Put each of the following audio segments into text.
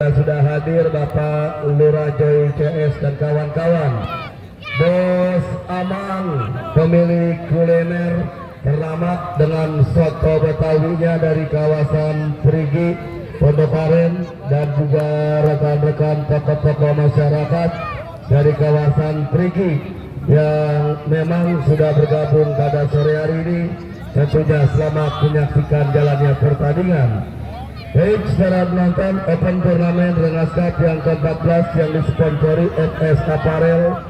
Sudah hadir Bapak Lurah Joy CS dan kawan-kawan. Bos Amang, pemilik kuliner ternama dengan soto betawinya dari kawasan Perigi, Pondok Aren, dan juga rekan-rekan tokoh-tokoh masyarakat dari kawasan Perigi yang memang sudah bergabung pada sore hari ini. Tentunya selamat menyaksikan jalannya pertandingan. Baik, secara penonton Open Turnamen Rengas Cup yang ke-14 yang disponsori FS Apparel,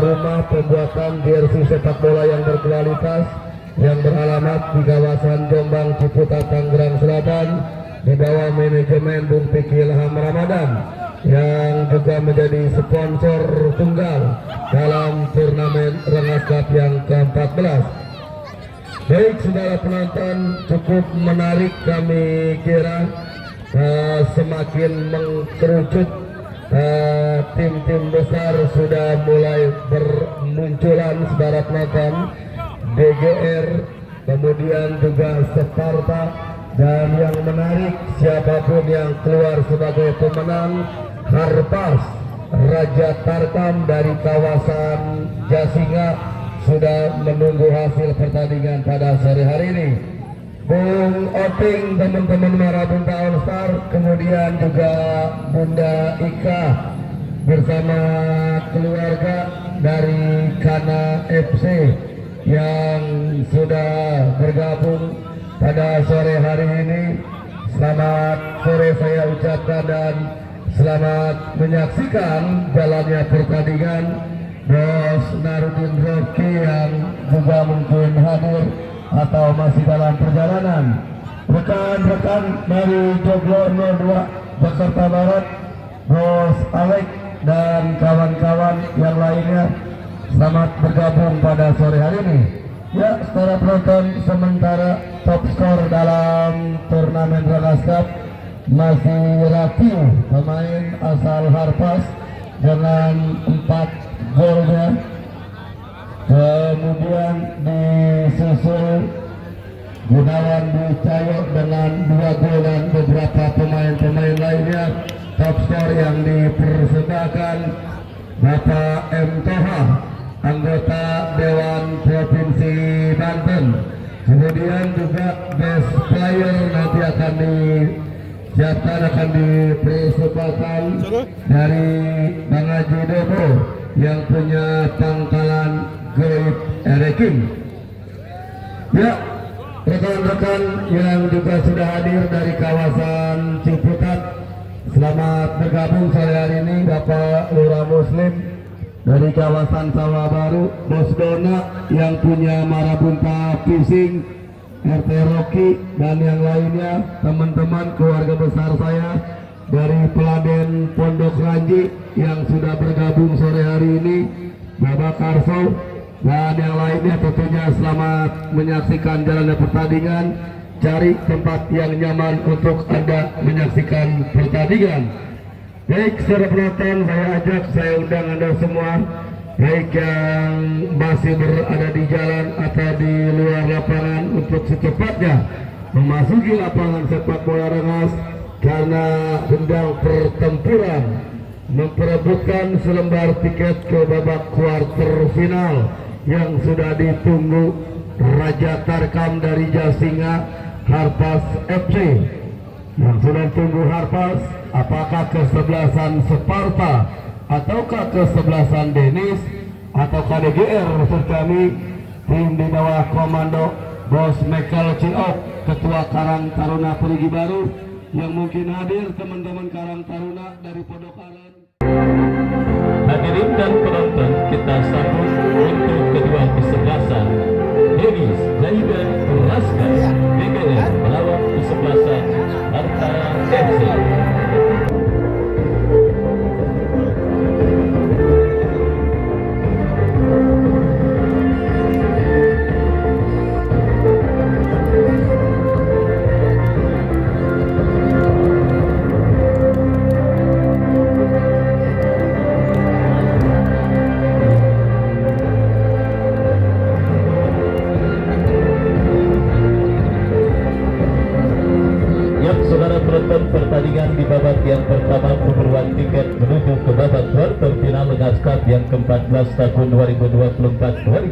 rumah pembuatan jersey sepak bola yang berkualitas yang beralamat di kawasan Jombang, Ciputat, Tangerang Selatan, di bawah manajemen Bung Piki Ilham Ramadan yang juga menjadi sponsor tunggal dalam turnamen Rengas Cup yang ke-14. Baik, saudara penonton, cukup menarik kami kira, semakin mengkerucut, tim-tim besar sudah mulai bermunculan, saudara penonton. DGR, kemudian juga Sparta, dan yang menarik siapapun yang keluar sebagai pemenang, Harpas Raja Tarkam dari kawasan Jasinga sudah menunggu hasil pertandingan pada sore hari ini. Bung Oping, teman-teman Marabunta All Star, kemudian juga Bunda Ika bersama keluarga dari Kana FC yang sudah bergabung pada sore hari ini. Selamat sore saya ucapkan dan selamat menyaksikan jalannya pertandingan. Bos Narudin Rocky yang juga mungkin hadir atau masih dalam perjalanan. Rekan-rekan dari Joglo 02 Jakarta Barat, Bos Alek dan kawan-kawan yang lainnya, selamat bergabung pada sore hari ini. Ya, secara penonton, sementara top skor dalam turnamen Rengas Cup masih Ratiu, pemain asal Harpas dengan 4 golnya, kemudian disusul Gunawan Dwi Cahyo dengan 2 gol dan beberapa pemain-pemain lainnya. Top skor yang dipersembahkan Bapak M. Toha, anggota Dewan Provinsi Banten. Kemudian juga best player nanti akan dipersembahkan dari Bang Haji Debo yang punya pangkalan Goib Erekin. Ya, rekan-rekan yang juga sudah hadir dari kawasan Ciputat, selamat bergabung sore hari ini. Bapak Lurah Muslim dari kawasan Sawah Baru, Bos Dona yang punya Marabunta Fishing, RT Rocky, dan yang lainnya, teman-teman keluarga besar saya dari Peladen Pondok Ranji yang sudah bergabung sore hari ini, Bapak Karso, dan yang lainnya. Tentunya selamat menyaksikan jalannya pertandingan. Cari tempat yang nyaman untuk Anda menyaksikan pertandingan. Baik, saudara penonton, saya ajak, saya undang Anda semua, baik yang masih berada di jalan atau di luar lapangan, untuk secepatnya memasuki lapangan sepak bola Rengas karena hendak pertempuran memperebutkan selembar tiket ke babak kuarter final yang sudah ditunggu Raja Tarkam dari Jasinga, Harpas FC. Yang sudah ditunggu Harpas, apakah kesebelasan Sparta ataukah kesebelasan Denis ataukah DGR? Maksud kami, tim di bawah komando Bos Michael Ciok, Ketua Karang Taruna Perigi Baru, yang mungkin hadir teman-teman Karang Taruna dari Pondok Aren. Hadirin dan penonton, kita sambut untuk kedua kesebelasan. Denis Zaidan Raska DGR melawan kesebelasan Harta FC. pertandingan di babak yang pertama pemburuan tiket menuju ke babak quarter final Legas Cup yang ke-14 tahun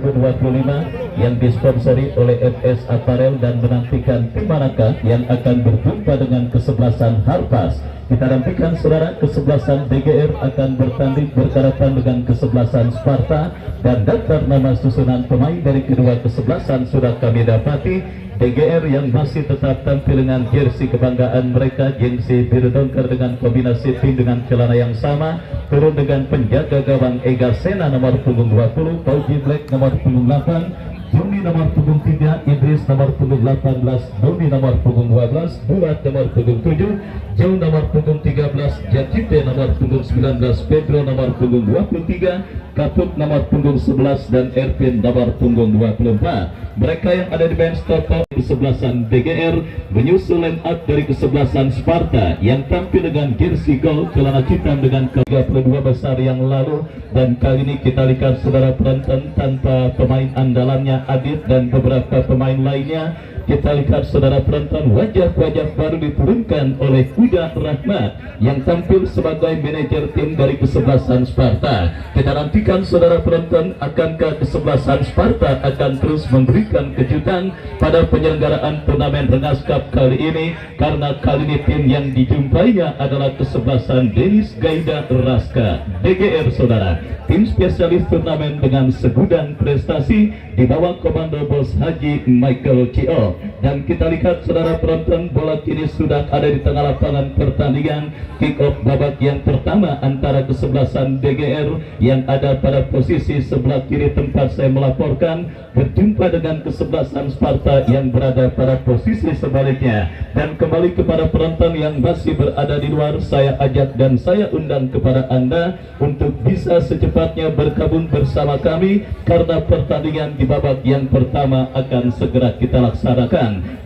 2024-2025 yang disponsori oleh FS Apparel dan menantikan tim manakah yang akan berjumpa dengan kesebelasan Harpas. Kita nantikan saudara kesebelasan DGR akan bertanding berhadapan dengan kesebelasan Sparta, dan daftar nama susunan pemain dari kedua kesebelasan sudah kami dapati. DGR yang masih tetap tampil dengan jersey kebanggaan mereka, jersey biru dongker dengan kombinasi tim dengan celana yang sama, turun dengan penjaga gawang Ega Sena nomor punggung 20, Pauji Black nomor punggung 8, Joni nomor punggung 3, Idris nomor punggung 18, Doni nomor punggung 12, Buat nomor punggung 7, Joe nomor punggung 13, Jacite nomor punggung 19, Pedro nomor punggung 23, Katut nomor punggung 11, dan Ervin nomor punggung 24. Mereka yang ada di bench total kesebelasan DGR menyusul line up dari kesebelasan Sparta yang tampil dengan jersey gold, celana hitam dengan ke-32 besar yang lalu, dan kali ini kita lihat saudara penonton tanpa pemain andalannya Adit dan beberapa pemain lainnya. Kita lihat saudara penonton wajah-wajah baru diturunkan oleh Kuda Rahmat yang tampil sebagai manajer tim dari kesebelasan Sparta. Kita nantikan saudara penonton, akankah kesebelasan Sparta akan terus memberikan kejutan pada penyelenggaraan turnamen Rengas Cup kali ini, karena kali ini tim yang dijumpainya adalah kesebelasan Denis Gaida Raska DGR saudara, tim spesialis turnamen dengan segudang prestasi di bawah komando Bos Haji Michael Cio. Dan kita lihat saudara penonton, bola kini sudah ada di tengah lapangan pertandingan. Kick off babak yang pertama antara kesebelasan DGR yang ada pada posisi sebelah kiri tempat saya melaporkan berjumpa dengan kesebelasan Sparta yang berada pada posisi sebaliknya. Dan kembali kepada penonton yang masih berada di luar, saya ajak dan saya undang kepada Anda untuk bisa secepatnya bergabung bersama kami, karena pertandingan di babak yang pertama akan segera kita laksanakan.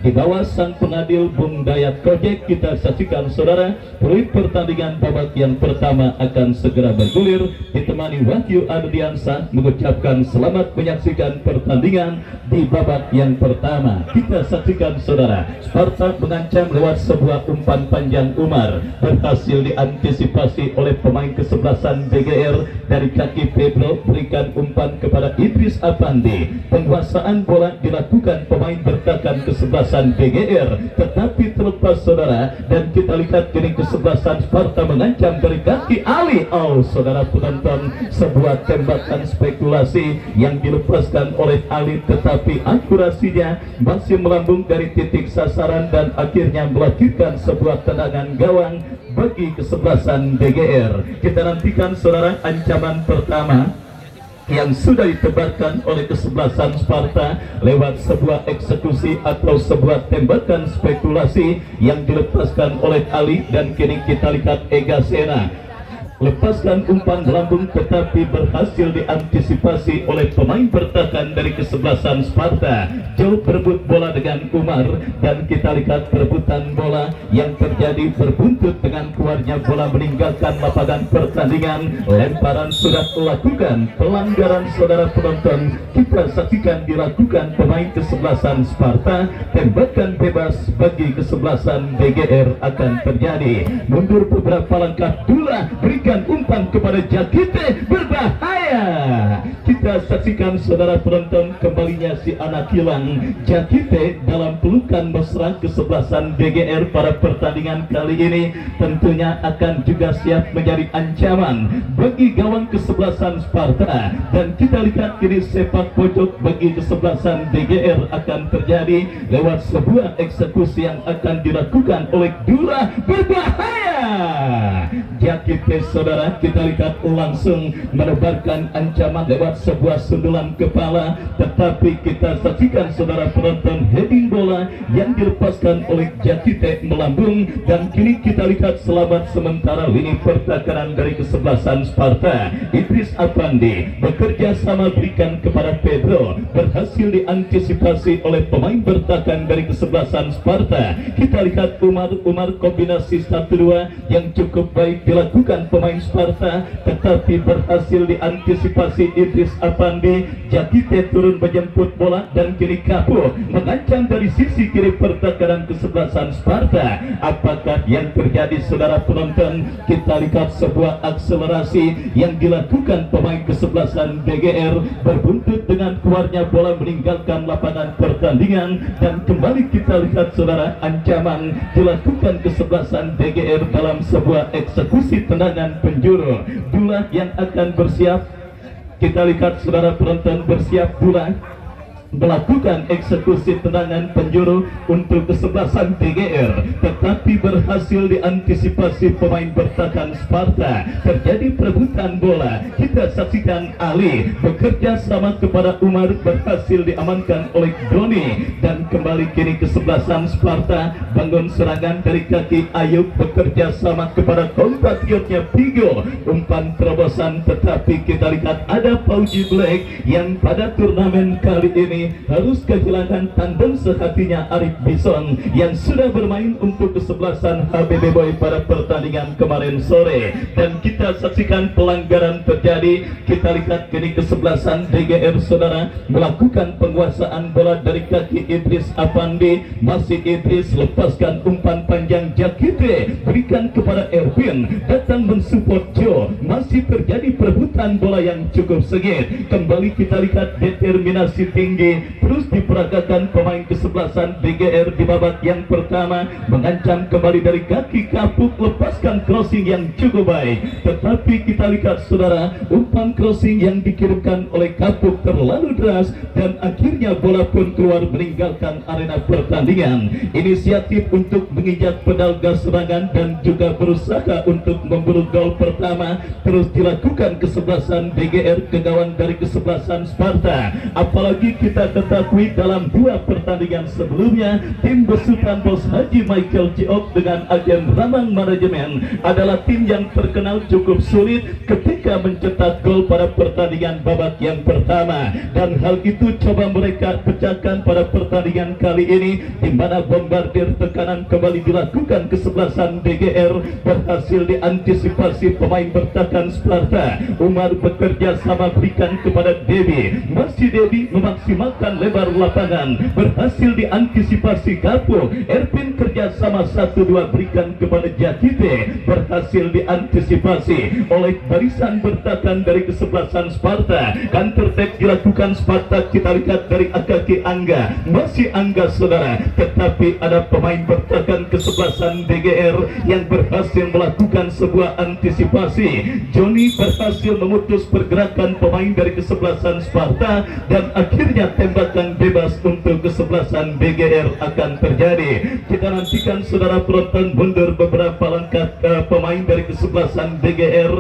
Di bawah sang pengadil Bung Dayat Kojek, kita saksikan saudara, peluit pertandingan babak yang pertama akan segera bergulir, ditemani Wahyu Ardiansah mengucapkan selamat menyaksikan pertandingan di babak yang pertama. Kita saksikan saudara, Sparta mengancam lewat sebuah umpan panjang Umar, berhasil diantisipasi oleh pemain kesebelasan DGR dari kaki Pedro, berikan umpan kepada Idris Apandi. Penguasaan bola dilakukan pemain bertahan kesebelasan DGR, tetapi terlepas saudara, dan kita lihat kini kesebelasan Sparta mengancam dari kaki Ali. Oh saudara penonton, sebuah tembakan spekulasi yang dilepaskan oleh Ali, tetapi akurasinya masih melambung dari titik sasaran dan akhirnya melahirkan sebuah tendangan gawang bagi kesebelasan DGR. Kita nantikan saudara ancaman pertama yang sudah ditebarkan oleh kesebelasan Sparta lewat sebuah eksekusi atau sebuah tembakan spekulasi yang dilepaskan oleh Ali, dan kini kita lihat Ega Sena lepaskan umpan lambung, tetapi berhasil diantisipasi oleh pemain bertahan dari kesebelasan Sparta. Jauh berebut bola dengan Umar, dan kita lihat perebutan bola yang terjadi berbuntut dengan keluarnya bola meninggalkan lapangan pertandingan. Lemparan sudah dilakukan, pelanggaran saudara penonton kita saksikan dilakukan pemain kesebelasan Sparta. Tembakan bebas bagi kesebelasan DGR akan terjadi. Mundur beberapa langkah, Dula berikan umpan kepada Jakite, berbahaya. Kita saksikan saudara penonton kembalinya si anak hilang Jakite dalam pelukan mesra kesebelasan DGR pada pertandingan kali ini. Tentunya akan juga siap menjadi ancaman bagi gawang kesebelasan Sparta, dan kita lihat kini sepak pojok bagi kesebelasan DGR akan terjadi lewat sebuah eksekusi yang akan dilakukan oleh Dula, berbahaya. Jakite saudara, kita lihat langsung menebarkan ancaman lewat sebuah sundulan kepala, tetapi kita saksikan saudara penonton heading bola yang dilepaskan oleh Jakite melambung, dan kini kita lihat selamat sementara lini pertahanan dari kesebelasan Sparta. Idris Apandi bekerja sama berikan kepada Pedro, berhasil diantisipasi oleh pemain bertahan dari kesebelasan Sparta. Kita lihat Umar kombinasi 1-2 yang cukup baik dilakukan pemain Sparta, tetapi berhasil diantisipasi Idris Apandi. Jakite turun menjemput bola dan kini Kapo mengancam dari sisi kiri pertahanan kesebelasan Sparta. Apakah yang terjadi saudara penonton? Kita lihat sebuah akselerasi yang dilakukan pemain kesebelasan DGR berbuntut dengan keluarnya bola meninggalkan lapangan pertandingan, dan kembali kita lihat saudara ancaman dilakukan kesebelasan DGR dalam sebuah eksekusi tendangan penjuru. Bola yang akan bersiap, kita lihat saudara penonton, bersiap bola melakukan eksekusi tendangan penjuru untuk kesebelasan DGR, tetapi berhasil diantisipasi pemain bertahan Sparta. Terjadi perebutan bola. Kita saksikan Ali bekerja sama kepada Umar, berhasil diamankan oleh Doni, dan kembali kini kesebelasan Sparta bangun serangan dari kaki Ayub bekerja sama kepada kompatriotnya Pigo. Umpan terobosan, tetapi kita lihat ada Pauji Black yang pada turnamen kali ini harus kehilangan tandem sehatinya Arif Bison yang sudah bermain untuk kesebelasan HBB Boy pada pertandingan kemarin sore. Dan kita saksikan pelanggaran terjadi. Kita lihat kini kesebelasan DGR saudara melakukan penguasaan bola dari kaki Idris Apandi. Masih Idris, lepaskan umpan panjang Jakite, berikan kepada Erwin, datang mensupport Joe. Masih terjadi perebutan bola yang cukup sengit. Kembali kita lihat determinasi tinggi terus diperagakan pemain kesebelasan DGR di babak yang pertama, mengancam kembali dari kaki Kapuk, lepaskan crossing yang cukup baik, tetapi kita lihat saudara umpan crossing yang dikirimkan oleh Kapuk terlalu deras dan akhirnya bola pun keluar meninggalkan arena pertandingan. Inisiatif untuk menginjak pedal gas serangan dan juga berusaha untuk memburu gol pertama terus dilakukan kesebelasan DGR ke gawang dari kesebelasan Sparta. Apalagi kita ketahui dalam dua pertandingan sebelumnya tim besutan Bos Haji Michael Ciok dengan agen Ramang Manajemen adalah tim yang terkenal cukup sulit ketika mencetak gol pada pertandingan babak yang pertama, dan hal itu coba mereka pecahkan pada pertandingan kali ini, di mana bombardir tekanan kembali dilakukan kesebelasan DGR, berhasil diantisipasi pemain bertahan Sparta. Umar bekerja sama berikan kepada Debi, masih Debi memaksimalkan lebar lapangan, berhasil diantisipasi Kapo. Ervin kerjasama 1-2 berikan kepada Jakite, berhasil diantisipasi oleh barisan bertahan dari kesebelasan Sparta. Counter attack dilakukan Sparta, kita lihat dari Akaki Angga, masih Angga saudara, tetapi ada pemain bertahan kesebelasan DGR yang berhasil melakukan sebuah antisipasi. Joni berhasil memutus pergerakan pemain dari kesebelasan Sparta, dan akhirnya tembakan bebas untuk kesebelasan DGR akan terjadi. Kita nantikan saudara penonton mundur beberapa langkah pemain dari kesebelasan DGR.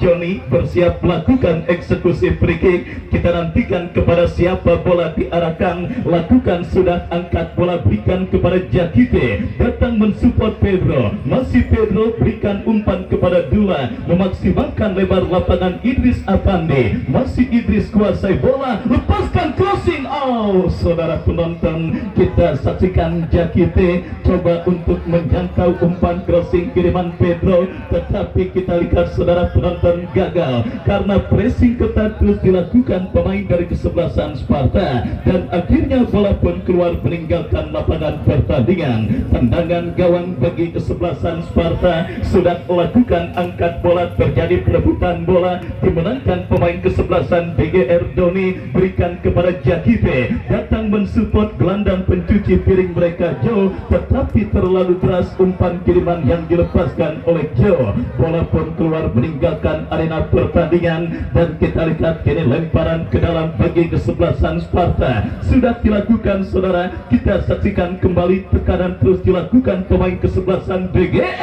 Joni bersiap melakukan eksekusi free kick. Kita nantikan kepada siapa bola diarahkan, lakukan sudah, angkat bola berikan kepada Jakite, datang mensupport Pedro, masih Pedro berikan umpan kepada Dula, memaksimalkan lebar lapangan Idris Apandi, masih Idris kuasai bola, lepaskan crossing. Oh saudara penonton, kita saksikan Jakite coba untuk menjangkau umpan crossing kiriman Pedro, tetapi kita lihat saudara penonton gagal karena pressing ketat terus dilakukan pemain dari kesebelasan Sparta, dan akhirnya bola pun keluar meninggalkan lapangan pertandingan. Tendangan gawang bagi kesebelasan Sparta sudah melakukan angkat bola, terjadi perebutan bola, dimenangkan pemain kesebelasan DGR. Doni berikan kepada Jakite, datang mensupport gelandang pencuci piring mereka Joe, tetapi terlalu deras umpan kiriman yang dilepaskan oleh Joe. Bola pun keluar meninggalkan arena pertandingan, dan kita lihat kini lemparan ke dalam bagi kesebelasan Sparta sudah dilakukan saudara. Kita saksikan kembali tekanan terus dilakukan pemain kesebelasan DGR.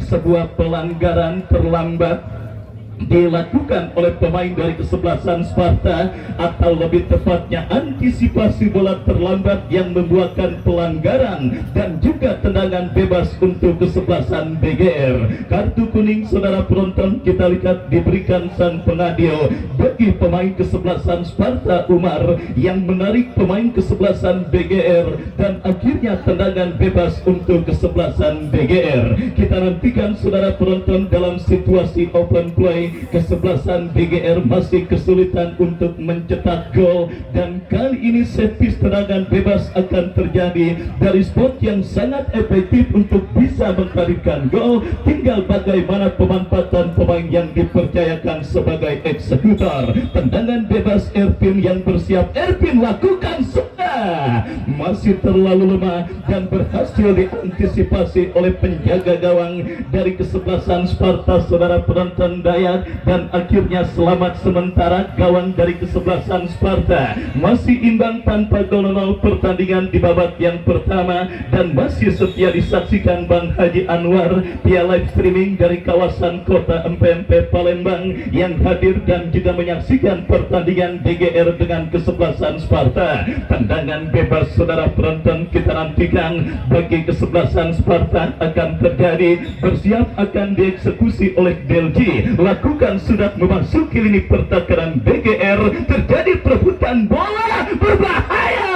Sebuah pelanggaran terlambat dilakukan oleh pemain dari kesebelasan Sparta, atau lebih tepatnya antisipasi bola terlambat yang membuahkan pelanggaran dan juga tendangan bebas untuk kesebelasan BGR. Kartu kuning saudara penonton kita lihat diberikan sang pengadil bagi pemain kesebelasan Sparta Umar yang menarik pemain kesebelasan BGR, dan akhirnya tendangan bebas untuk kesebelasan BGR. Kita nantikan saudara penonton dalam situasi open play, kesebelasan BGR masih kesulitan untuk mencetak gol, dan kali ini set piece tendangan bebas akan terjadi dari spot yang sangat efektif untuk bisa menghadirkan gol. Tinggal bagaimana pemanfaatan pemain yang dipercayakan sebagai eksekutor. Tendangan bebas Erpin yang bersiap, Erpin lakukan, sudah masih terlalu lemah dan berhasil diantisipasi oleh penjaga gawang dari kesebelasan Sparta saudara penonton Dayat, dan akhirnya selamat sementara gawang dari kesebelasan Sparta. Masih imbang tanpa gol 0 pertandingan di babak yang pertama, dan masih setia disaksikan Bang Haji Anwar via live streaming dari kawasan kota MP Palembang yang hadir dan juga menyaksikan pertandingan BGR dengan kesebelasan Sparta. Tendangan bebas saudara penonton kita nantikan bagi kesebelasan Sparta akan terjadi, bersiap akan dieksekusi oleh Delji, lakukan sudah memasuki lini pertahanan BGR, terjadi perebutan bola berbahaya.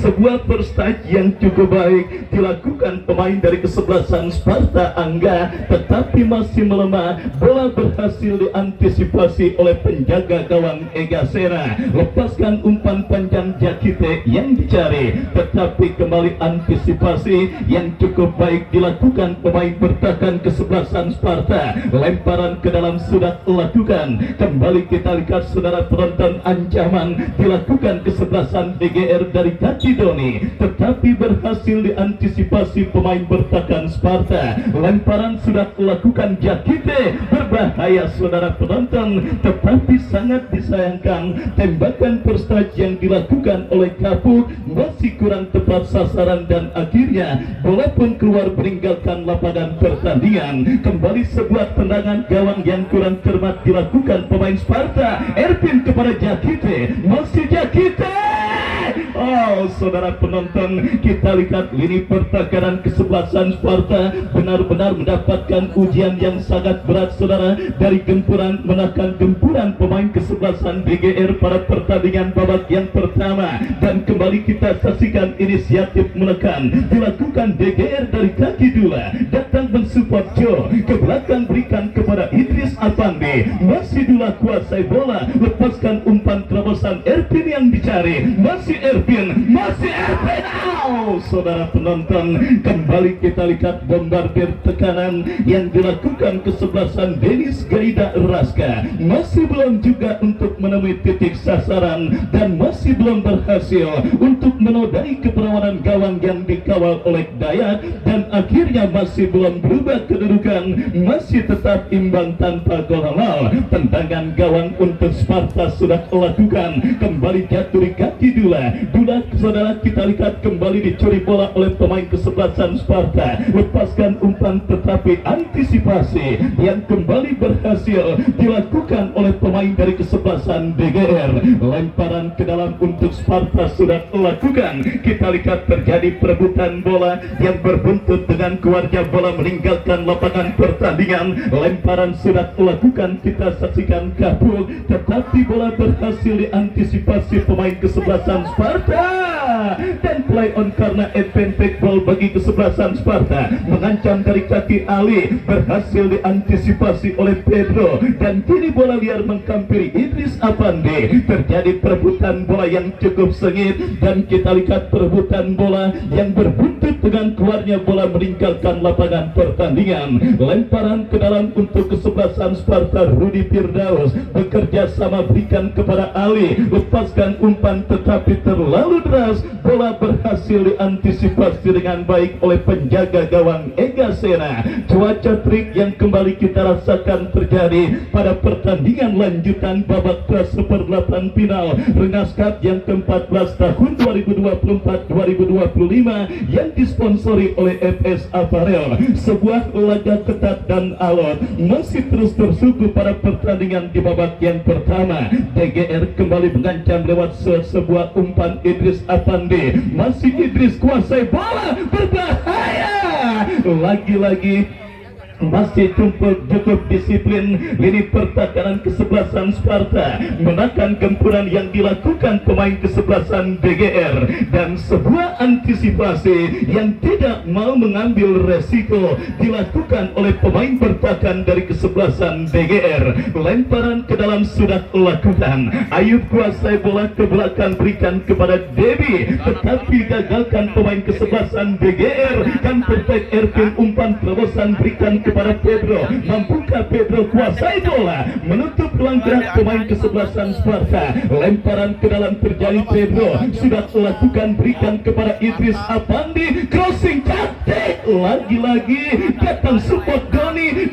Sebuah first touch yang cukup baik dilakukan pemain dari kesebelasan Sparta Angga, tetapi masih melemah. Bola berhasil diantisipasi oleh penjaga gawang Ega Sera, lepaskan umpan panjang Jakite yang dicari, tetapi kembali antisipasi yang cukup baik dilakukan pemain bertahan kesebelasan Sparta. Lemparan ke dalam sudah dilakukan, kembali kita lihat saudara penonton, ancaman dilakukan kesebelasan BGR dari kaki Doni, tetapi berhasil diantisipasi pemain bertahan Sparta. Lemparan sudah dilakukan Jakite, berbahaya saudara penonton, tetapi sangat disayangkan tembakan first touch yang dilakukan oleh Kapuk masih kurang tepat sasaran, dan akhirnya bola pun keluar meninggalkan lapangan pertandingan. Kembali sebuah tendangan gawang yang kurang cermat dilakukan pemain Sparta. Erpin kepada Jakite, masih Jakite. Oh saudara penonton, kita lihat lini pertahanan kesebelasan Sparta benar-benar mendapatkan ujian yang sangat berat saudara, dari gempuran menekan gempuran pemain kesebelasan BGR pada pertandingan babak yang pertama. Dan kembali kita saksikan inisiatif menekan dilakukan BGR dari kaki Dula, datang mensupport Joe, ke belakang berikan kepada Idris Apandi, masih Dula kuasai bola, lepaskan umpan terobosan Erpin yang dicari, masih Erpin, masih Erpin. Saudara penonton, kembali kita lihat bombardir tekanan yang dilakukan kesebelasan Denis Gaida Raska, masih belum juga untuk menemui titik sasaran, dan masih belum berhasil untuk menodai keperawanan gawang yang dikawal oleh Dayat, dan akhirnya masih belum berubah kedudukan, masih tetap imbang tanpa gol. Tendangan gawang untuk Sparta sudah dilakukan, kembali jatuh di kaki Dula. Saudara kita lihat kembali dicuri bola oleh pemain kesebelasan Sparta, lepaskan umpan tetapi antisipasi yang kembali berhasil dilakukan oleh pemain dari kesebelasan BGR. Lemparan ke dalam untuk Sparta sudah dilakukan, kita lihat terjadi perebutan bola yang berbuntut dengan keluarga bola meninggalkan lapangan pertandingan. Lemparan sudah dilakukan, kita saksikan Kapul, tetapi bola berhasil diantisipasi pemain kesebelasan Sparta, dan play on karena advantage ball bagi kesebelasan Sparta. Mengancam dari kaki Ali, berhasil diantisipasi oleh Pedro, dan kini bola liar menghampiri Idris Apandi. Terjadi perebutan bola yang cukup sengit, dan kita lihat perebutan bola yang berbuntut dengan keluarnya bola meninggalkan lapangan pertandingan. Lemparan ke dalam untuk kesebelasan Sparta, Rudi Firdaus bekerja sama berikan kepada Ali, lepaskan umpan tetapi terlalu deras, bola berhasil berhasil diantisipasi dengan baik oleh penjaga gawang Ega Sena. Cuaca terik yang kembali kita rasakan terjadi pada pertandingan lanjutan babak seperempat final Rengas Cup yang ke-14 tahun 2024-2025 yang disponsori oleh FS Apparel. Sebuah laga ketat dan alot masih terus tersuguh pada pertandingan di babak yang pertama. DGR kembali mengancam lewat sebuah umpan Idris Afandi. Masih Idris kuasai bola, berbahaya. Lagi-lagi masih cukup disiplin lini pertahanan kesebelasan Sparta menahan gempuran yang dilakukan pemain kesebelasan DGR, dan sebuah antisipasi yang tidak mau mengambil resiko dilakukan oleh pemain pertahanan dari kesebelasan DGR. Lemparan ke dalam sudah lakukan, Ayub kuasai bola ke belakang berikan kepada Debi, tetapi gagalkan pemain kesebelasan DGR. Kan perfect Ervin umpan terobosan berikan kepada Pedro, mampukah Pedro kuasai bola menutup ruang gerak pemain kesebelasan Sparta. Lemparan ke dalam terjadi, Pedro sudah lakukan berikan kepada Idris Afandi, crossing cantik, lagi-lagi datang support Doni.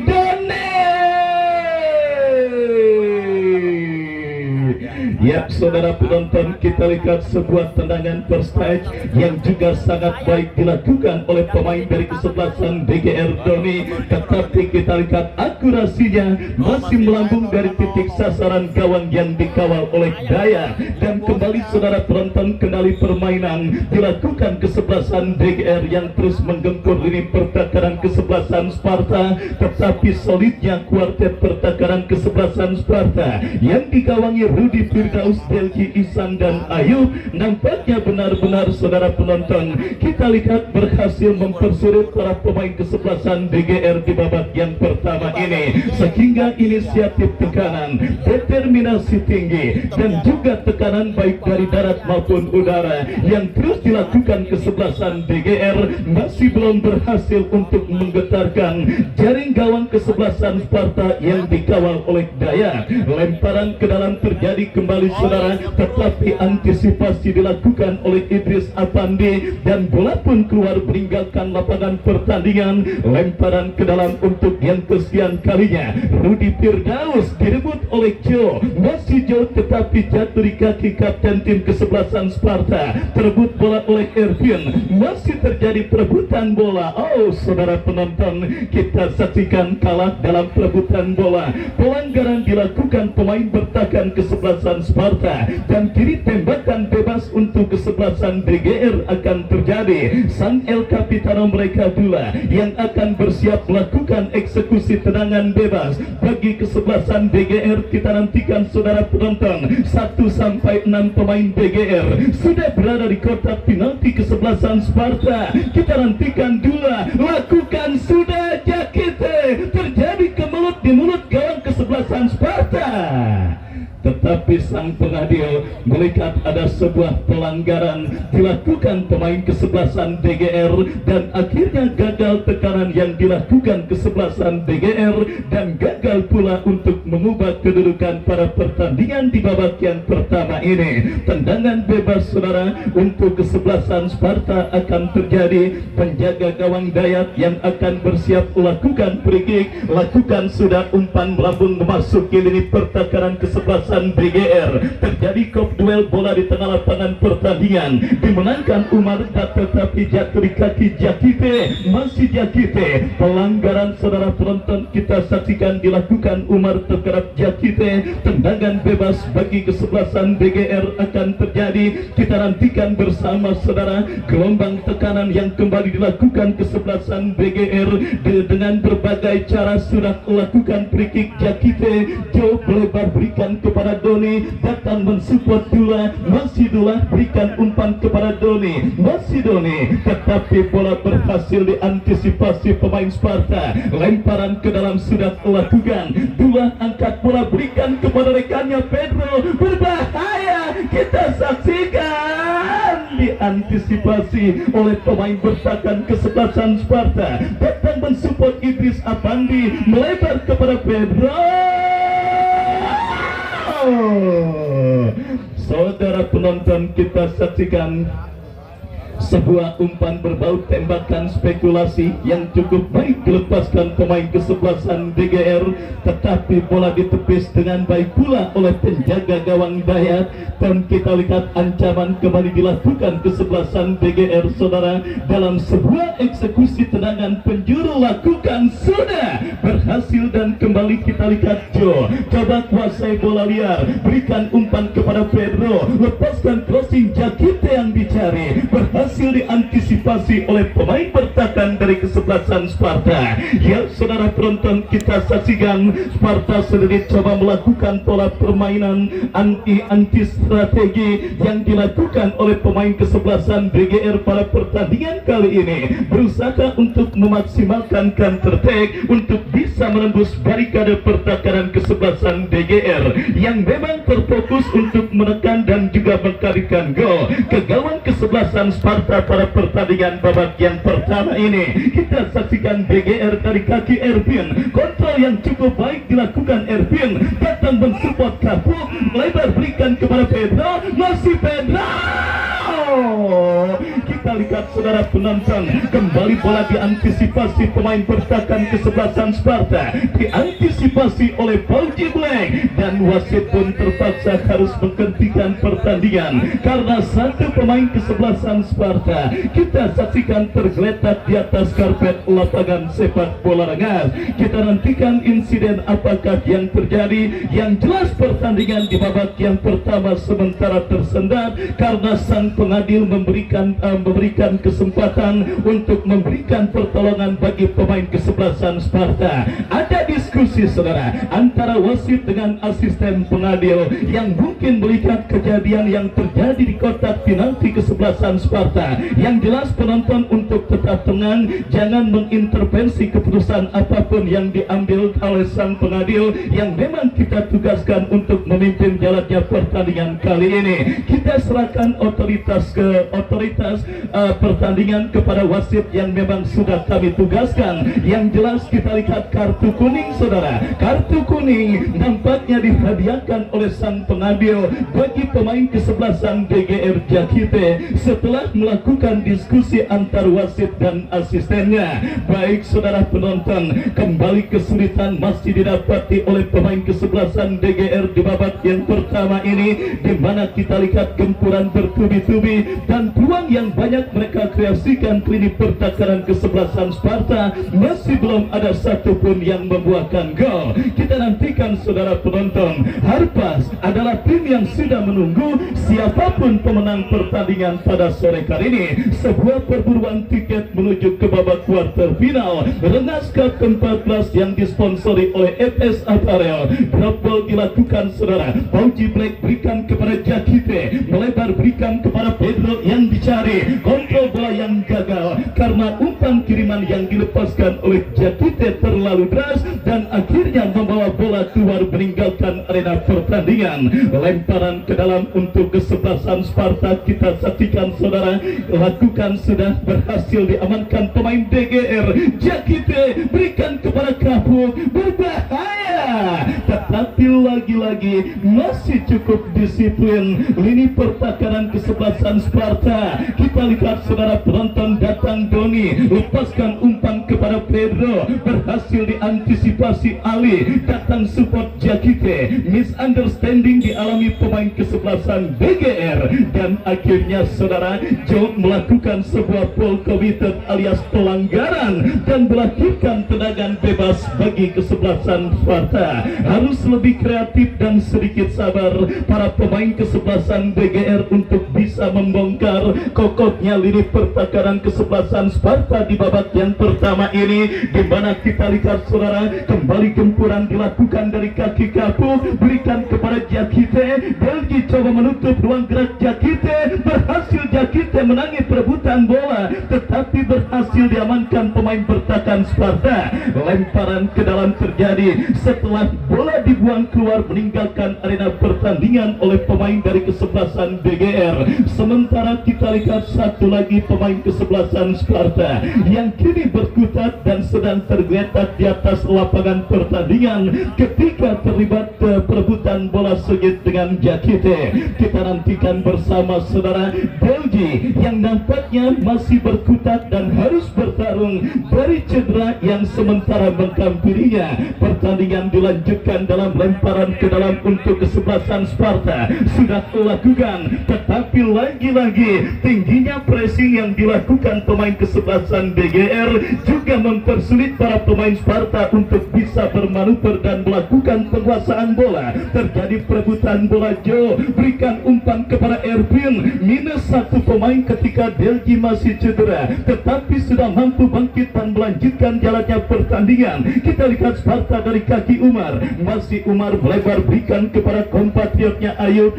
Ya, saudara penonton, kita lihat sebuah tendangan first touch yang juga sangat baik dilakukan oleh pemain dari kesebelasan DGR Doni, tetapi kita lihat akurasinya masih melambung dari titik sasaran gawang yang dikawal oleh Daya. Dan kembali saudara penonton, kendali permainan dilakukan kesebelasan DGR yang terus menggempur lini pertahanan kesebelasan Sparta, tetapi solidnya kuartet pertahanan kesebelasan Sparta yang digawangi Rudi Firdaus, Delki Isan dan Ayub nampaknya benar-benar saudara penonton kita lihat berhasil mempersulit para pemain kesebelasan DGR di babak yang pertama ini, sehingga inisiatif tekanan, determinasi tinggi dan juga tekanan baik dari darat maupun udara yang terus dilakukan kesebelasan DGR masih belum berhasil untuk menggetarkan jaring gawang kesebelasan Sparta yang dikawal oleh Daya. Lemparan ke dalam terjadi kembali saudara, tetapi antisipasi dilakukan oleh Idris Afandi dan bola pun keluar meninggalkan lapangan pertandingan. Lemparan ke dalam untuk yang kesekian kalinya, Rudi Firdaus direbut oleh Joe, masih Joe tetapi jatuh di kaki kapten tim kesebelasan Sparta. Terebut bola oleh Ervin, masih terjadi perebutan bola. Oh saudara penonton, kita saksikan kalah dalam perebutan bola. Pelanggaran dilakukan pemain bertahan kesebelasan Sparta dan kiri tembakan bebas untuk kesebelasan DGR akan terjadi. Sang El Capitano mereka pula yang akan bersiap melakukan eksekusi tendangan bebas bagi kesebelasan DGR. Kita nantikan saudara penonton, 1-6 pemain DGR sudah berada di kotak penalti kesebelasan Sparta. Kita nantikan dua lakukan sudah Jakite, terjadi kemelut di mulut gawang kesebelasan Sparta, tetapi sang pengadil melihat ada sebuah pelanggaran dilakukan pemain kesebelasan DGR dan akhirnya gagal tekanan yang dilakukan kesebelasan DGR dan gagal pula untuk mengubah kedudukan pada pertandingan di babak yang pertama ini. Tendangan bebas saudara untuk kesebelasan Sparta akan terjadi. Penjaga gawang Dayat yang akan bersiap melakukan free kick, lakukan sudah umpan melambung memasuki lini pertahanan kesebelasan DGR. Terjadi kop duel bola di tengah lapangan pertandingan, dimenangkan Umar tetapi jatuh di kaki Jakite, masih Jakite. Pelanggaran saudara penonton kita saksikan dilakukan Umar terhadap Jakite. Tendangan bebas bagi kesebelasan DGR akan terjadi. Kita nantikan bersama saudara gelombang tekanan yang kembali dilakukan kesebelasan DGR dengan berbagai cara sudah melakukan free kick Jakite. Jauh melebar berikan kepada Doni, datang mensupport Dula, masih Dula berikan umpan kepada Doni, masih Doni, tetapi bola berhasil diantisipasi pemain Sparta. Lemparan ke dalam sudah melakukan, Dula angkat bola berikan kepada rekannya Pedro, berbahaya. Kita saksikan diantisipasi oleh pemain bertahan kesebelasan Sparta, datang mensupport Idris Afandi, melebar kepada Pedro. Saudara penonton kita saksikan Sebuah umpan berbau tembakan spekulasi yang cukup baik dilepaskan pemain kesebelasan DGR, tetapi bola ditepis dengan baik pula oleh penjaga gawang Dayat, dan kita lihat ancaman kembali dilakukan kesebelasan DGR saudara dalam sebuah eksekusi tendangan penjuru lakukan sudah berhasil, dan kembali kita lihat Joe coba kuasai bola liar, berikan umpan kepada Pedro, lepaskan crossing Jakite yang dicari, berhasil diantisipasi oleh pemain bertahan dari kesebelasan Sparta. Ya saudara penonton, kita saksikan Sparta sendiri coba melakukan pola permainan anti strategi yang dilakukan oleh pemain kesebelasan DGR pada pertandingan kali ini, berusaha untuk memaksimalkan counter attack untuk bisa menembus barikade pertahanan kesebelasan DGR yang memang terfokus untuk menekan dan juga mengkarikan gol ke gawang kesebelasan Sparta pada pertandingan babak yang pertama ini. Kita saksikan DGR dari kaki Ervin, kontrol yang cukup baik dilakukan Ervin, datang mensupport Kapuk, lebar berikan kepada Pedro, masih Pedro. Kita lihat saudara penonton, kembali bola diantisipasi pemain bertahan kesebelasan Sparta, diantisipasi oleh Fauji Black, dan wasit pun terpaksa harus menghentikan pertandingan karena satu pemain kesebelasan Sparta kita saksikan tergeletak di atas karpet lapangan sepak bola rengas. Kita nantikan insiden apakah yang terjadi. Yang jelas pertandingan di babak yang pertama sementara tersendat karena sang pengadil memberikan kesempatan untuk memberikan pertolongan bagi pemain kesebelasan Sparta. Ada diskusi saudara antara wasit dengan asisten pengadil yang mungkin melihat kejadian yang terjadi di kotak penalti kesebelasan Sparta. Yang jelas penonton untuk tetap tenang, jangan mengintervensi keputusan apapun yang diambil oleh sang pengadil yang memang kita tugaskan untuk memimpin jalannya pertandingan kali ini. Kita serahkan otoritas pertandingan kepada wasit yang memang sudah kami tugaskan. Yang jelas kita lihat kartu kuning saudara, kartu kuning nampaknya dihadiahkan oleh sang pengadil bagi pemain kesebelasan DGR Jakite setelah melakukan diskusi antar wasit dan asistennya. Baik saudara penonton, kembali kesulitan masih didapati oleh pemain kesebelasan DGR di babak yang pertama ini, di mana kita lihat gempuran bertubi-tubi dan peluang yang banyak mereka kreasikan lini pertahanan kesebelasan Sparta, masih belum ada satupun yang membuahkan gol. Kita nantikan saudara penonton, Harpas adalah tim yang sudah menunggu siapapun pemenang pertandingan pada sore kali ini. Sebuah perburuan tiket menuju ke babak kuarter final Rengas Cup ke-14 yang disponsori oleh FS Apparel. Drop ball dilakukan saudara, Fauji Black berikan kepada Jakite, melebar berikan kepada Pedro yang dicari, kontrol bola yang gagal karena umpan kiriman yang dilepaskan oleh Jakite terlalu deras dan akhirnya membawa bola keluar meninggalkan arena pertandingan. Lemparan ke dalam untuk kesebelasan Sparta kita saksikan saudara, lakukan sudah berhasil diamankan pemain DGR. Jakite berikan kepada Kapuk, berbahaya, tetapi lagi-lagi masih cukup disiplin lini pertahanan kesebelasan Sparta. Kita lihat saudara penonton, datang Doni, lepaskan umpan kepada Pedro, berhasil diantisipasi Ali, datang support Jakite, misunderstanding dialami pemain kesebelasan DGR, dan akhirnya saudara Joe melakukan sebuah ball committed alias pelanggaran dan melahirkan tendangan bebas bagi kesebelasan Sparta. Harus lebih kreatif dan sedikit sabar para pemain kesebelasan DGR untuk bisa membongkar kokohnya lini pertahanan kesebelasan Sparta di babak yang pertama ini, di mana kita lihat saudara kembali gempuran dilakukan dari kaki Kapuk, berikan kepada Jakite. Belgi coba menutup ruang gerak Jakite, berhasil Jakite menangi perebutan bola tetapi berhasil diamankan pemain bertahan Sparta. Lemparan ke dalam terjadi setelah setelah bola dibuang keluar meninggalkan arena pertandingan oleh pemain dari kesebelasan DGR. Sementara kita lihat satu lagi pemain kesebelasan Sparta yang kini berkutat dan sedang tergeletak di atas lapangan pertandingan ketika terlibat perebutan bola sengit dengan Jakite. Kita nantikan bersama saudara Belgi yang nampaknya masih berkutat dan harus bertarung dari cedera yang sementara menghampirinya. Pertandingan dilanjutkan dalam lemparan ke dalam untuk kesebelasan Sparta sudah dilakukan, tetapi lagi-lagi tingginya pressing yang dilakukan pemain kesebelasan DGR juga mempersulit para pemain Sparta untuk bisa bermanuver dan melakukan penguasaan bola. Terjadi perebutan bola Jo, berikan umpan kepada Erwin, minus satu pemain ketika Delgi masih cedera, tetapi sudah mampu bangkit dan melanjutkan jalannya pertandingan. Kita lihat Sparta dari kaki Umar, masih Umar melebar berikan kepada kompatriotnya Ayub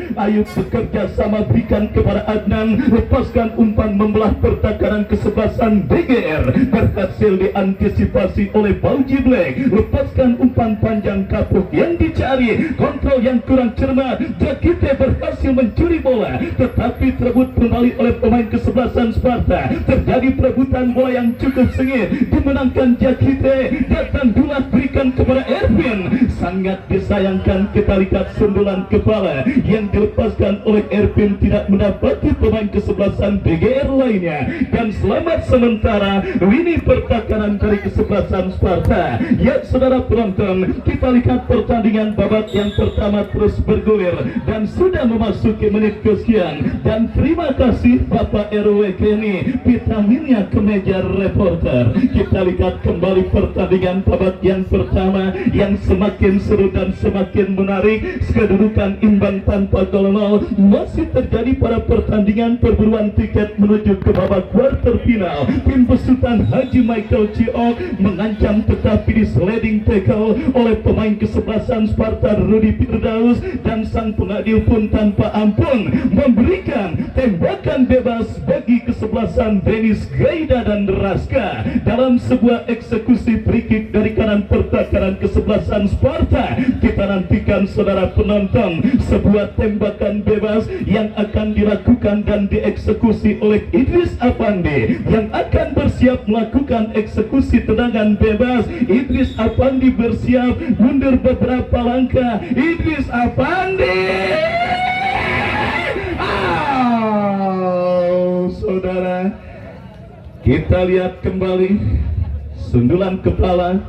bekerja sama berikan kepada Adnan, lepaskan umpan membelah pertahanan kesebelasan DGR, berhasil diantisipasi oleh Bauji Black, lepaskan umpan panjang kapuk yang dicari, kontrol yang kurang cermat, Jakite berhasil mencuri bola tetapi terebut kembali oleh pemain kesebelasan Sparta. Terjadi perebutan bola yang cukup sengit, dimenangkan Jakite, datang Dulat berikan kepada Erwin, sangat disayangkan kita lihat sundulan kepala yang dilepaskan oleh Erwin tidak mendapati pemain kesebelasan DGR lainnya, dan selamat sementara lini pertahanan dari kesebelasan Sparta. Ya saudara penonton, kita lihat pertandingan babak yang pertama terus bergulir dan sudah memasuki menit kesekian, dan terima kasih Bapak RW Kenny, vitaminnya ke meja reporter. Kita lihat kembali pertandingan babak yang pertama yang semakin seru dan semakin menarik. Kedudukan imbang tanpa gol nol masih terjadi pada pertandingan perburuan tiket menuju ke babak quarter final. Tim besutan Haji Michael Ciok mengancam tetapi di sliding tackle oleh pemain kesebelasan Sparta Rudi Firdaus, dan sang pengadil pun tanpa ampun memberikan tembakan bebas bagi kesebelasan Dennis Gaida dan Raska dalam sebuah eksekusi free kick dari kanan pertahanan kesebelasan Sparta. Kita nantikan saudara penonton sebuah tembakan bebas yang akan dilakukan dan dieksekusi oleh Idris Apandi yang akan bersiap melakukan eksekusi tendangan bebas. Idris Apandi bersiap mundur beberapa langkah. Idris Apandi, saudara, kita lihat kembali sundulan kepala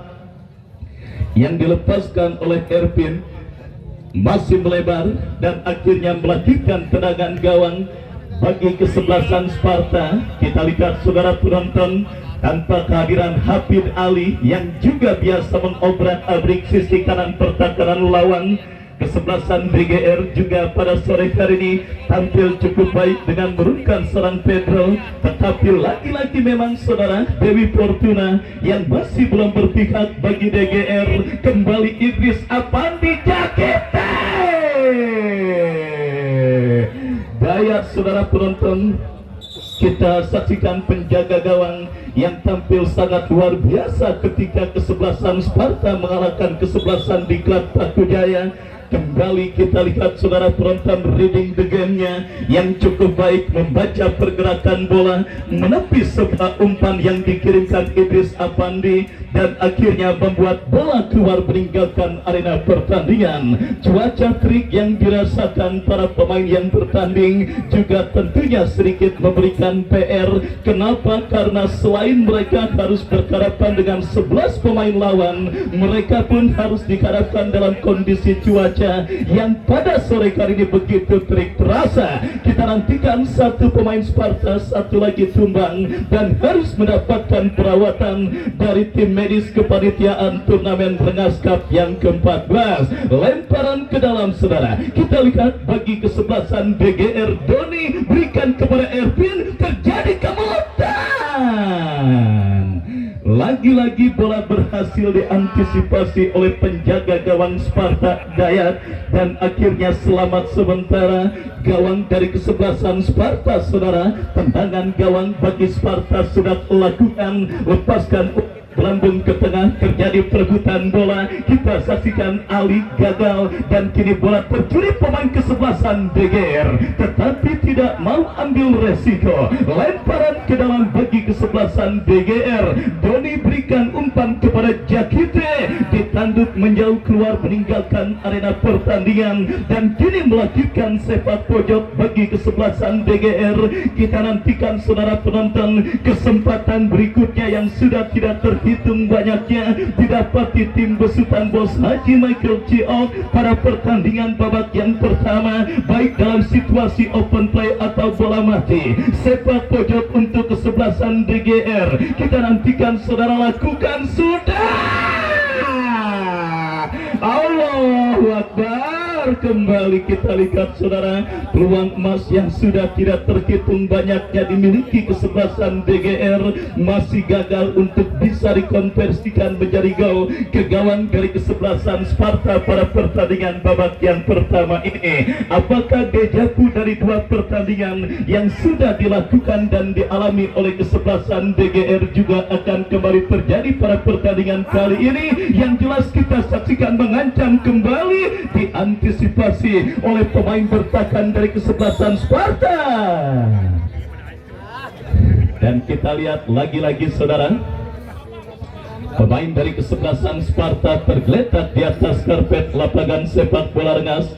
yang dilepaskan oleh Erwin masih melebar dan akhirnya melakukan tendangan gawang bagi kesebelasan Sparta. Kita lihat saudara penonton, tanpa kehadiran Hafid Ali yang juga biasa mengobrak-abrik sisi kanan pertahanan lawan, kesebelasan DGR juga pada sore hari ini tampil cukup baik dengan menurunkan serang Pedro, tetapi lagi-lagi memang saudara Dewi Fortuna yang masih belum berpihak bagi DGR. Kembali Idris Apandi, Jakite, daya saudara penonton, kita saksikan penjaga gawang yang tampil sangat luar biasa ketika kesebelasan Sparta mengalahkan kesebelasan di Klub Paku Jaya. Kembali kita lihat saudara penonton reading the game-nya yang cukup baik, membaca pergerakan bola, menepis sebuah umpan yang dikirimkan Idris Apandi dan akhirnya membuat bola keluar meninggalkan arena pertandingan. Cuaca terik yang dirasakan para pemain yang bertanding juga tentunya sedikit memberikan PR. Kenapa? Karena selain mereka harus berhadapan dengan 11 pemain lawan, mereka pun harus dihadapkan dalam kondisi cuaca yang pada sore kali ini begitu terik terasa. Kita nantikan satu pemain Sparta satu lagi tumbang dan harus mendapatkan perawatan dari tim medis kepanitiaan turnamen Rengas Cup yang ke-14. Lemparan ke dalam saudara, kita lihat bagi kesebelasan DGR, Doni berikan kepada Erwin, terjadi kemutan. Lagi-lagi bola berhasil diantisipasi oleh penjaga gawang Sparta Dayat dan akhirnya selamat sementara gawang dari kesebelasan Sparta saudara. Tendangan gawang bagi Sparta sudah dilakukan, lepaskan melambung ke tengah, terjadi perebutan bola. Kita saksikan Ali gagal dan kini bola tercuri pemain kesebelasan DGR, tetapi tidak mau ambil resiko. Lemparan ke dalam bagi kesebelasan DGR. Doni berikan umpan kepada Jakite, ditanduk menjauh keluar meninggalkan arena pertandingan dan kini melanjutkan sepak pojok bagi kesebelasan DGR. Kita nantikan saudara penonton kesempatan berikutnya yang sudah tidak terhitung banyaknya didapati tim besutan Bos Haji Michael Ciok pada pertandingan babak yang pertama, baik dalam situasi open play atau bola mati. Sepak pojok untuk kesebelasan DGR kita nantikan saudara lakukan sudah. Allahu Akbar. Kembali kita lihat saudara, peluang emas yang sudah tidak terhitung banyaknya dimiliki kesebelasan DGR masih gagal untuk bisa dikonversikan menjadi gol ke gawang dari kesebelasan Sparta pada pertandingan babak yang pertama ini. Apakah dejavu dari dua pertandingan yang sudah dilakukan dan dialami oleh kesebelasan DGR juga akan kembali terjadi pada pertandingan kali ini? Yang jelas kita saksikan mengancam kembali diantisipasi oleh pemain bertahan dari kesebelasan Sparta. Dan kita lihat lagi-lagi saudara, pemain dari kesebelasan Sparta tergeletak di atas karpet lapangan sepak bola Rengas.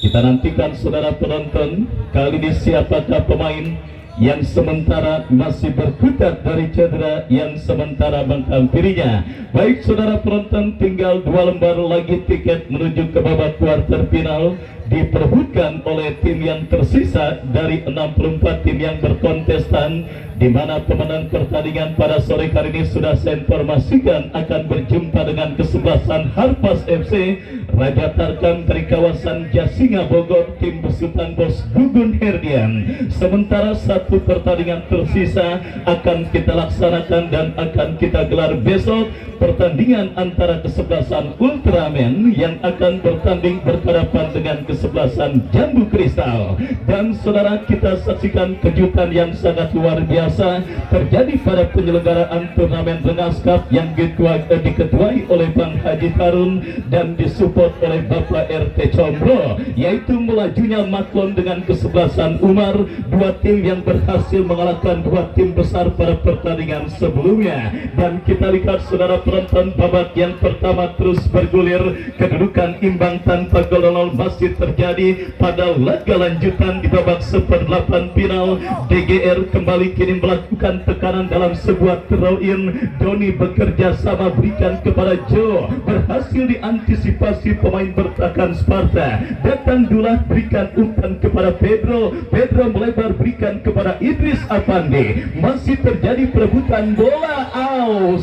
Kita nantikan saudara penonton, kali ini siapakah pemain yang sementara masih berkutat dari cedera yang sementara menghampirinya. Baik saudara penonton, tinggal 2 lembar lagi tiket menuju ke babak kuarter final diperebutkan oleh tim yang tersisa dari 64 tim yang berkontestan, di mana pemenang pertandingan pada sore hari ini sudah saya informasikan akan berjumpa dengan kesebelasan Harpas FC Raja Tarkam dari kawasan Jasinga Bogor, tim besutan Bos Gugun Herdian. Sementara satu pertandingan tersisa akan kita laksanakan dan akan kita gelar besok, pertandingan antara kesebelasan Ultraman yang akan bertanding berhadapan dengan kesebelasan Jambu Kristal. Dan saudara, kita saksikan kejutan yang sangat luar biasa terjadi pada penyelenggaraan turnamen Rengas Cup yang diketuai oleh Bang Haji Harun dan disupport oleh Bapak RT Combro, yaitu melajunya Maklon dengan kesebelasan Umar, dua tim yang berhasil mengalahkan dua tim besar pada pertandingan sebelumnya. Dan kita lihat saudara penonton, babak yang pertama terus bergulir, kedudukan imbang tanpa gol masih terjadi pada laga lanjutan di babak seperdelapan final. DGR kembali kini melakukan tekanan dalam sebuah throw-in. Doni bekerja sama berikan kepada Joe, berhasil diantisipasi pemain bertahan Sparta. Datang Dullah berikan umpan kepada Pedro, Pedro melebar berikan kepada Idris Apandi. Masih terjadi perebutan bola.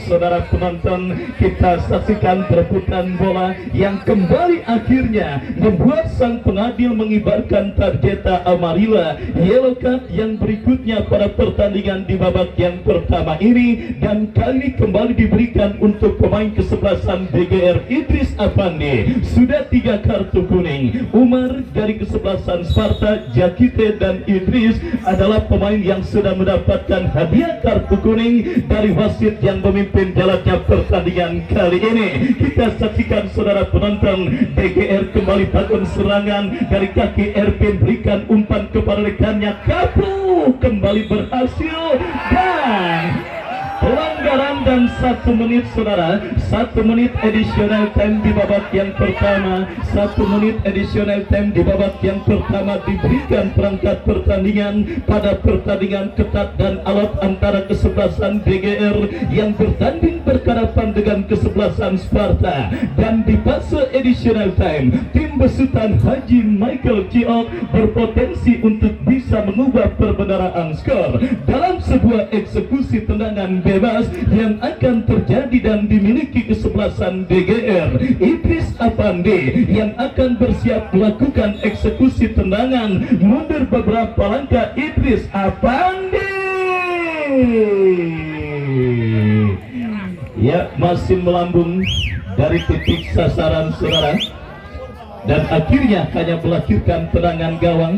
Saudara penonton, kita saksikan perebutan bola yang kembali akhirnya membuat sang pengadil mengibarkan tarjeta amarilla yellow card yang berikutnya pada pertandingan di babak yang pertama ini. Dan kali ini kembali diberikan untuk pemain kesebelasan DGR Idris Apandi. Sudah 3 kartu kuning. Umar dari kesebelasan Sparta, Jakite dan Idris adalah pemain yang sudah mendapatkan hadiah kartu kuning dari wasit yang memimpin jalannya pertandingan kali ini. Kita saksikan saudara penonton, DGR kembali bangun serangan dari kaki Erpin, berikan umpan kepada rekannya, Kapu kembali berhasil dan pelanggaran dan 1 menit saudara, 1 menit additional time di babak yang pertama. 1 menit additional time di babak yang pertama diberikan perangkat pertandingan pada pertandingan ketat dan alot antara kesebelasan DGR yang bertanding berhadapan dengan kesebelasan Sparta. Dan di fase additional time, tim besutan Haji Michael Ciok berpotensi untuk bisa mengubah perbendaharaan skor dalam sebuah eksekusi tendangan bebas yang akan terjadi dan dimiliki kesebelasan DGR. Idris Apandi yang akan bersiap melakukan eksekusi tendangan, mundur beberapa langkah. Idris Apandi ya masih melambung dari titik sasaran saudara, dan akhirnya hanya melahirkan tendangan gawang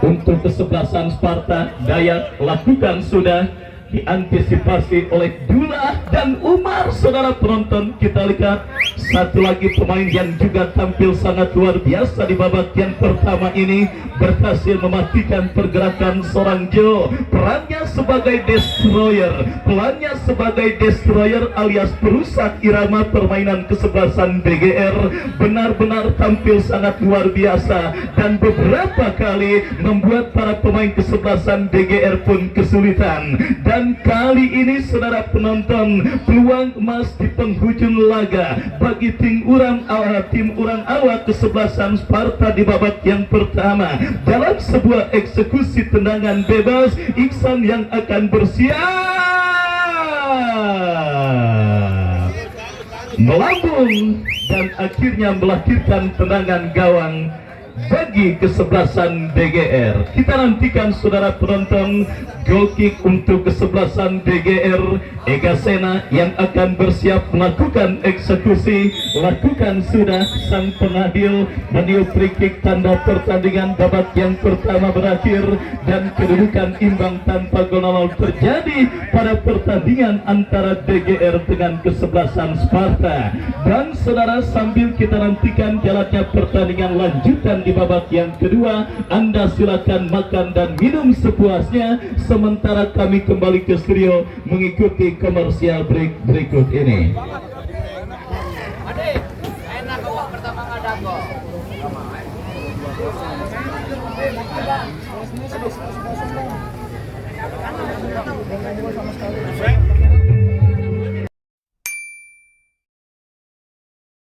untuk kesebelasan Sparta. Dayak lakukan sudah diantisipasi oleh Dula dan Umar. Saudara penonton, kita lihat satu lagi pemain yang juga tampil sangat luar biasa di babak yang pertama ini, berhasil mematikan pergerakan seorang Jo. Perannya sebagai destroyer alias perusak irama permainan kesebelasan DGR, benar-benar tampil sangat luar biasa dan beberapa kali membuat para pemain kesebelasan DGR pun kesulitan. Dan kali ini saudara penonton, peluang emas di penghujung laga bagi tim urang awak kesebelasan Sparta di babak yang pertama. Dalam sebuah eksekusi tendangan bebas, Iksan yang akan bersiap melambung dan akhirnya melahirkan tendangan gawang bagi kesebelasan DGR. Kita nantikan saudara penonton, goal kick untuk kesebelasan DGR. Ega Sena yang akan bersiap melakukan eksekusi, lakukan sudah sang pengadil meniup free kick tanda pertandingan babak yang pertama berakhir dan kedudukan imbang tanpa gol terjadi pada pertandingan antara DGR dengan kesebelasan Sparta. Dan saudara, sambil kita nantikan jalannya pertandingan lanjutan di babak yang kedua, Anda silakan makan dan minum sepuasnya sementara kami kembali ke studio mengikuti komersial break berikut ini. Adik, enak kok pertama ada gol. Sama sekali.